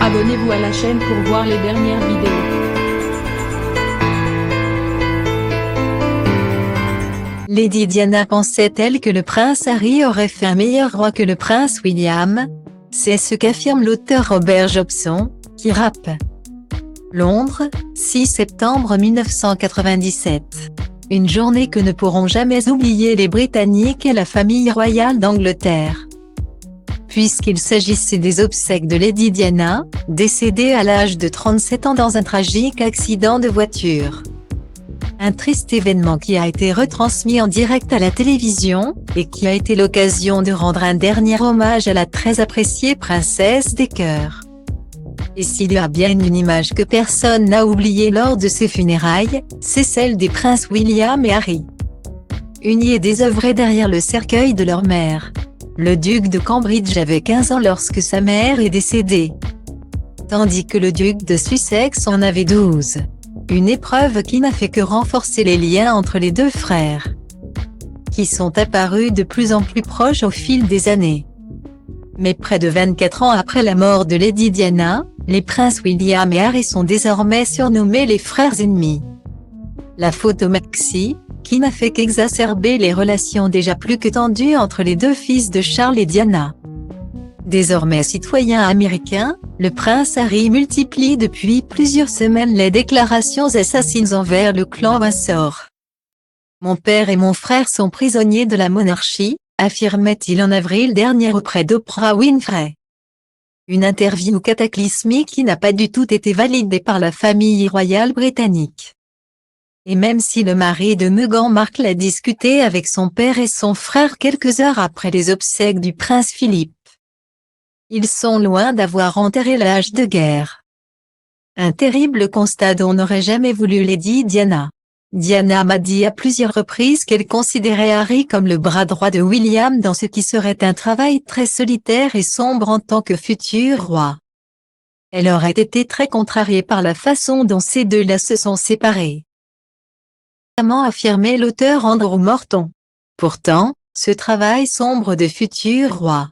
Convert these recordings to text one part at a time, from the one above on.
Abonnez-vous à la chaîne pour voir les dernières vidéos. Lady Diana pensait-elle que le prince Harry aurait fait un meilleur roi que le prince William? C'est ce qu'affirme l'auteur Robert Jobson, qui rappe. Londres, 6 septembre 1997. Une journée que ne pourront jamais oublier les Britanniques et la famille royale d'Angleterre. Puisqu'il s'agissait des obsèques de Lady Diana, décédée à l'âge de 37 ans dans un tragique accident de voiture. Un triste événement qui a été retransmis en direct à la télévision, et qui a été l'occasion de rendre un dernier hommage à la très appréciée princesse des cœurs. Et s'il y a bien une image que personne n'a oubliée lors de ses funérailles, c'est celle des princes William et Harry. Unis et désœuvrés derrière le cercueil de leur mère. Le duc de Cambridge avait 15 ans lorsque sa mère est décédée. Tandis que le duc de Sussex en avait 12. Une épreuve qui n'a fait que renforcer les liens entre les deux frères, qui sont apparus de plus en plus proches au fil des années. Mais près de 24 ans après la mort de Lady Diana, les princes William et Harry sont désormais surnommés les frères ennemis. La photo Maxi, qui n'a fait qu'exacerber les relations déjà plus que tendues entre les deux fils de Charles et Diana. Désormais citoyen américain, le prince Harry multiplie depuis plusieurs semaines les déclarations assassines envers le clan Windsor. Mon père et mon frère sont prisonniers de la monarchie, affirmait-il en avril dernier auprès d'Oprah Winfrey. Une interview cataclysmique qui n'a pas du tout été validée par la famille royale britannique. Et même si le mari de Meghan Markle a discuté avec son père et son frère quelques heures après les obsèques du prince Philippe, ils sont loin d'avoir enterré l'âge de guerre. Un terrible constat dont n'aurait jamais voulu Lady Diana. Diana m'a dit à plusieurs reprises qu'elle considérait Harry comme le bras droit de William dans ce qui serait un travail très solitaire et sombre en tant que futur roi. Elle aurait été très contrariée par la façon dont ces deux-là se sont séparés. Affirmé l'auteur Andrew Morton. Pourtant, ce travail sombre de futur roi,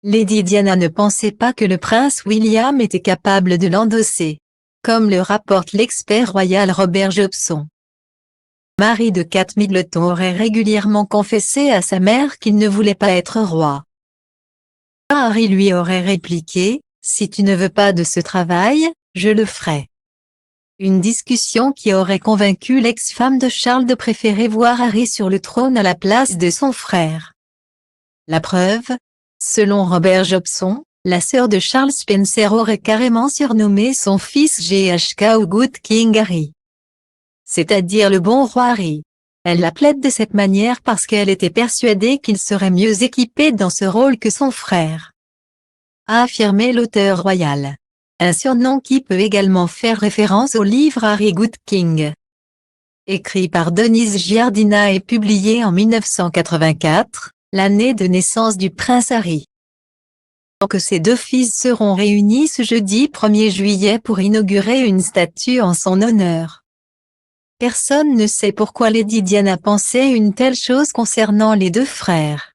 Lady Diana ne pensait pas que le prince William était capable de l'endosser, comme le rapporte l'expert royal Robert Jobson. Mari de Kate Middleton aurait régulièrement confessé à sa mère qu'il ne voulait pas être roi. Harry lui aurait répliqué, « Si tu ne veux pas de ce travail, je le ferai ». Une discussion qui aurait convaincu l'ex-femme de Charles de préférer voir Harry sur le trône à la place de son frère. La preuve? Selon Robert Jobson, la sœur de Charles Spencer aurait carrément surnommé son fils GHK ou Good King Harry. C'est-à-dire le bon roi Harry. Elle l'appelait de cette manière parce qu'elle était persuadée qu'il serait mieux équipé dans ce rôle que son frère, a affirmé l'auteur royal. Un surnom qui peut également faire référence au livre Harry Good King, écrit par Denise Giardina et publié en 1984, l'année de naissance du prince Harry. Que ses deux fils seront réunis ce jeudi 1er juillet pour inaugurer une statue en son honneur. Personne ne sait pourquoi Lady Diana pensait une telle chose concernant les deux frères.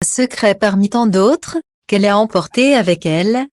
Un secret parmi tant d'autres, qu'elle a emporté avec elle,